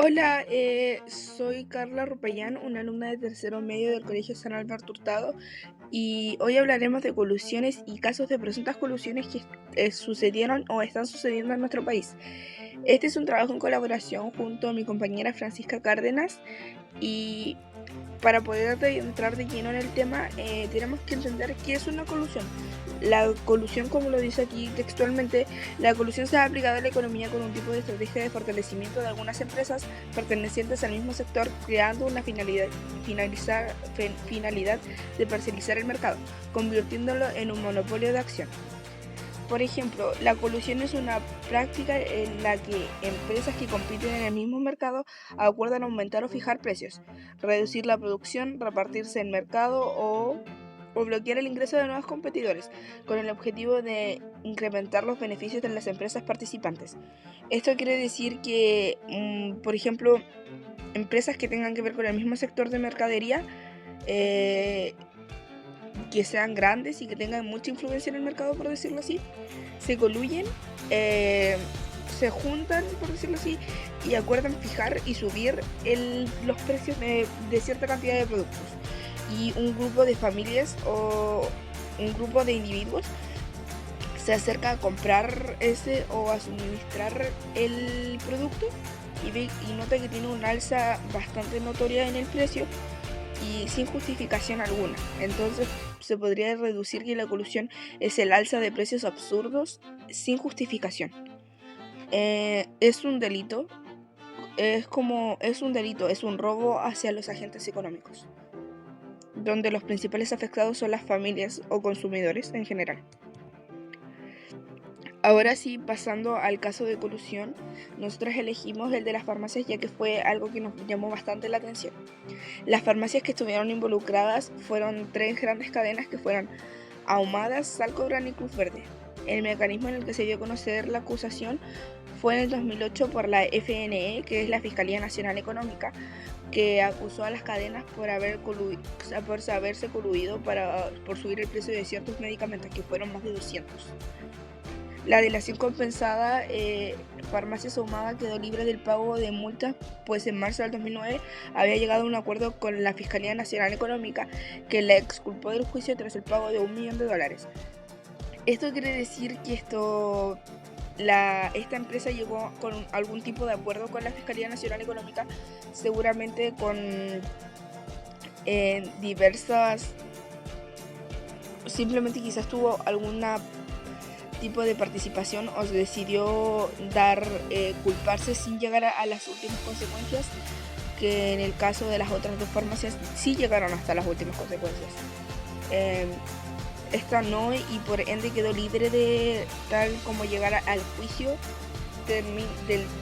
Hola, soy Carla Rupellán, una alumna de tercero medio del Colegio San Alberto Hurtado, y hoy hablaremos de colusiones y casos de presuntas colusiones que sucedieron o están sucediendo en nuestro país. Este es un trabajo en colaboración junto a mi compañera Francisca Cárdenas, y para poder entrar de lleno en el tema, tenemos que entender qué es una colusión. La colusión, como lo dice aquí textualmente, la colusión se ha aplicado a la economía con un tipo de estrategia de fortalecimiento de algunas empresas pertenecientes al mismo sector, creando una finalidad de parcializar el mercado, convirtiéndolo en un monopolio de acción. Por ejemplo, la colusión es una práctica en la que empresas que compiten en el mismo mercado acuerdan aumentar o fijar precios, reducir la producción, repartirse el mercado o bloquear el ingreso de nuevos competidores, con el objetivo de incrementar los beneficios de las empresas participantes. Esto quiere decir que, por ejemplo, empresas que tengan que ver con el mismo sector de mercadería, eh, que sean grandes y que tengan mucha influencia en el mercado, por decirlo así, se coluyen, se juntan, por decirlo así, y acuerdan fijar y subir los precios de cierta cantidad de productos. Y un grupo de familias o un grupo de individuos se acerca a comprar ese o a suministrar el producto y nota que tiene un alza bastante notoria en el precio y sin justificación alguna. Entonces se podría reducir que la colusión es el alza de precios absurdos sin justificación. Es un delito, es un robo hacia los agentes económicos, donde los principales afectados son las familias o consumidores en general. Ahora sí, pasando al caso de colusión, nosotros elegimos el de las farmacias ya que fue algo que nos llamó bastante la atención. Las farmacias que estuvieron involucradas fueron tres grandes cadenas que fueron Ahumadas, Salcobran y Cruz Verde. El mecanismo en el que se dio a conocer la acusación fue en el 2008 por la FNE, que es la Fiscalía Nacional Económica, que acusó a las cadenas por haberse coluido por subir el precio de ciertos medicamentos, que fueron más de 200. La delación compensada, Farmacias Ahumada quedó libre del pago de multas, pues en marzo del 2009 había llegado a un acuerdo con la Fiscalía Nacional Económica que la exculpó del juicio tras el pago de $1 millón. Esto quiere decir que esta empresa llegó con algún tipo de acuerdo con la Fiscalía Nacional Económica, seguramente con diversas, simplemente quizás tuvo alguna tipo de participación o decidió culparse sin llegar a las últimas consecuencias, que en el caso de las otras dos farmacias sí llegaron hasta las últimas consecuencias. Esta no, y por ende quedó libre de tal como llegar al juicio del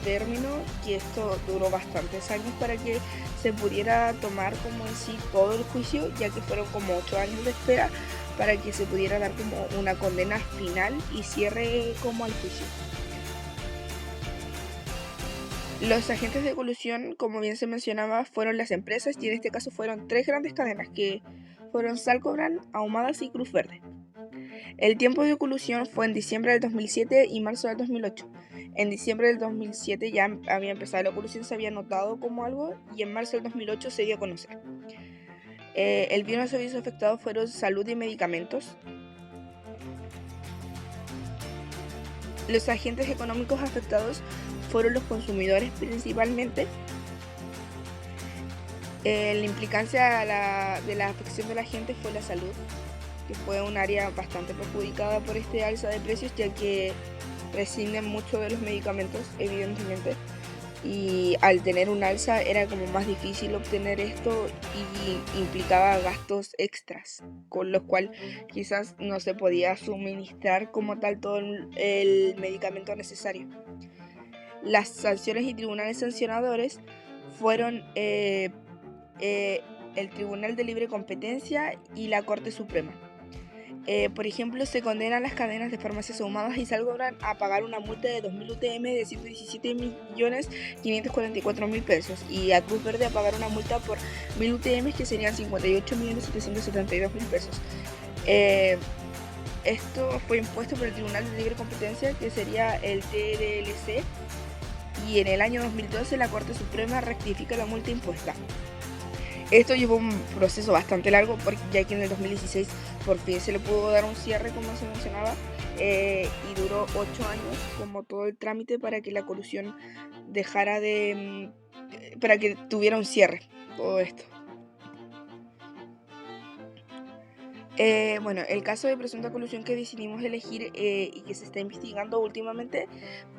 término, y esto duró bastantes años para que se pudiera tomar como en sí todo el juicio, ya que fueron como 8 años de espera para que se pudiera dar como una condena final y cierre como al juicio. Los agentes de colusión, como bien se mencionaba, fueron las empresas, y en este caso fueron tres grandes cadenas que fueron Salcobran, Ahumadas y Cruz Verde. El tiempo de colusión fue en diciembre del 2007 y marzo del 2008. En diciembre del 2007 ya había empezado la colusión, se había notado como algo, y en marzo del 2008 se dio a conocer. El bien de servicios afectados fueron salud y medicamentos. Los agentes económicos afectados fueron los consumidores principalmente. La implicancia de la afección de la gente fue la salud, que fue un área bastante perjudicada por este alza de precios, ya que prescinden mucho de los medicamentos, evidentemente, y al tener un alza era como más difícil obtener esto y implicaba gastos extras, con los cuales quizás no se podía suministrar como tal todo el medicamento necesario. Las sanciones y tribunales sancionadores fueron el Tribunal de Libre Competencia y la Corte Suprema. Por ejemplo, se condena a las cadenas de farmacias Ahumadas y Salcobran a pagar una multa de 2.000 UTM de 117.544.000 pesos, y a Cruz Verde a pagar una multa por 1.000 UTM, que serían 58.772.000 pesos. Esto fue impuesto por el Tribunal de Libre Competencia, que sería el TLC, y en el año 2012 la Corte Suprema rectifica la multa impuesta. Esto llevó un proceso bastante largo, ya que en el 2016 por fin se le pudo dar un cierre, como se mencionaba, y duró 8 años como todo el trámite para que la colusión dejara de... para que tuviera un cierre todo esto. Bueno, el caso de presunta colusión que decidimos elegir y que se está investigando últimamente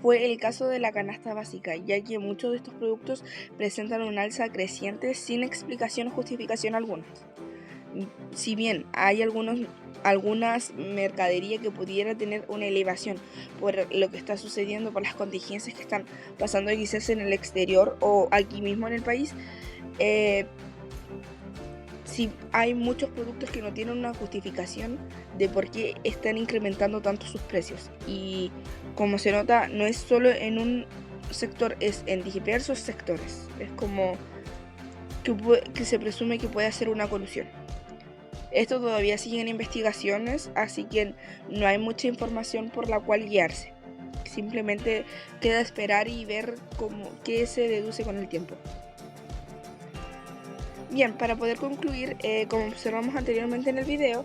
fue el caso de la canasta básica, ya que muchos de estos productos presentan un alza creciente sin explicación o justificación alguna. Si bien hay algunas mercadería que pudiera tener una elevación por lo que está sucediendo, por las contingencias que están pasando quizás en el exterior o aquí mismo en el país, sí hay muchos productos que no tienen una justificación de por qué están incrementando tanto sus precios. Y como se nota, no es solo en un sector, es en diversos sectores. Es como que se presume que puede ser una colusión. Esto todavía sigue en investigaciones, así que no hay mucha información por la cual guiarse. Simplemente queda esperar y ver qué se deduce con el tiempo. Bien, para poder concluir, como observamos anteriormente en el video,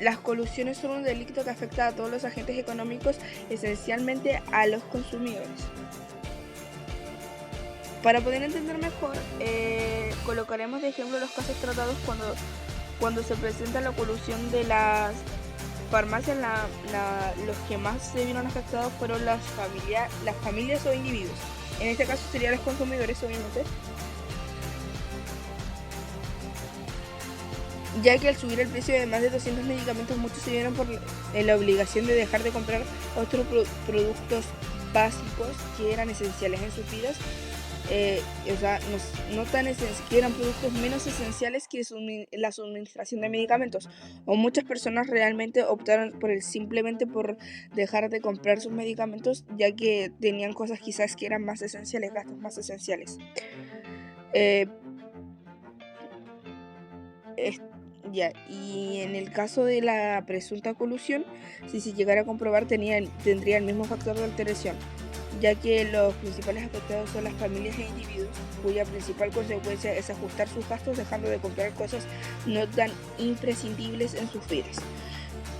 las colusiones son un delito que afecta a todos los agentes económicos, esencialmente a los consumidores. Para poder entender mejor, colocaremos de ejemplo los casos tratados cuando se presenta la colusión de las farmacias. Los que más se vieron afectados fueron las familias o individuos. En este caso serían los consumidores, obviamente, ya que al subir el precio de más de 200 medicamentos, muchos se vieron en la obligación de dejar de comprar otros productos básicos que eran esenciales en sus vidas, no tan esenciales, que eran productos menos esenciales que la suministración de medicamentos. O muchas personas realmente optaron simplemente por dejar de comprar sus medicamentos, ya que tenían cosas quizás que eran más esenciales, gastos más esenciales. Y en el caso de la presunta colusión, si se llegara a comprobar, tendría el mismo factor de alteración, ya que los principales afectados son las familias e individuos, cuya principal consecuencia es ajustar sus gastos dejando de comprar cosas no tan imprescindibles en sus vidas.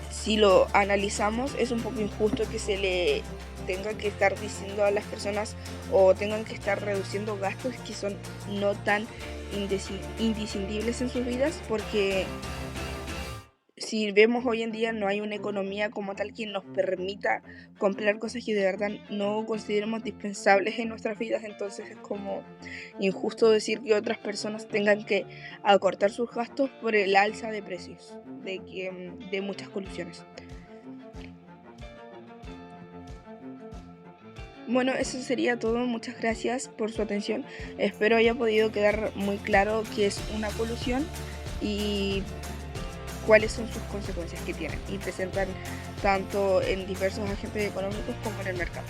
Si lo analizamos, es un poco injusto que se le tenga que estar diciendo a las personas o tengan que estar reduciendo gastos que son no tan indiscindibles en sus vidas, porque si vemos hoy en día no hay una economía como tal que nos permita comprar cosas que de verdad no consideremos dispensables en nuestras vidas. Entonces es como injusto decir que otras personas tengan que acortar sus gastos por el alza de precios de muchas colusiones. Bueno, eso sería todo. Muchas gracias por su atención. Espero haya podido quedar muy claro qué es una colusión y cuáles son sus consecuencias que tienen y presentan tanto en diversos agentes económicos como en el mercado.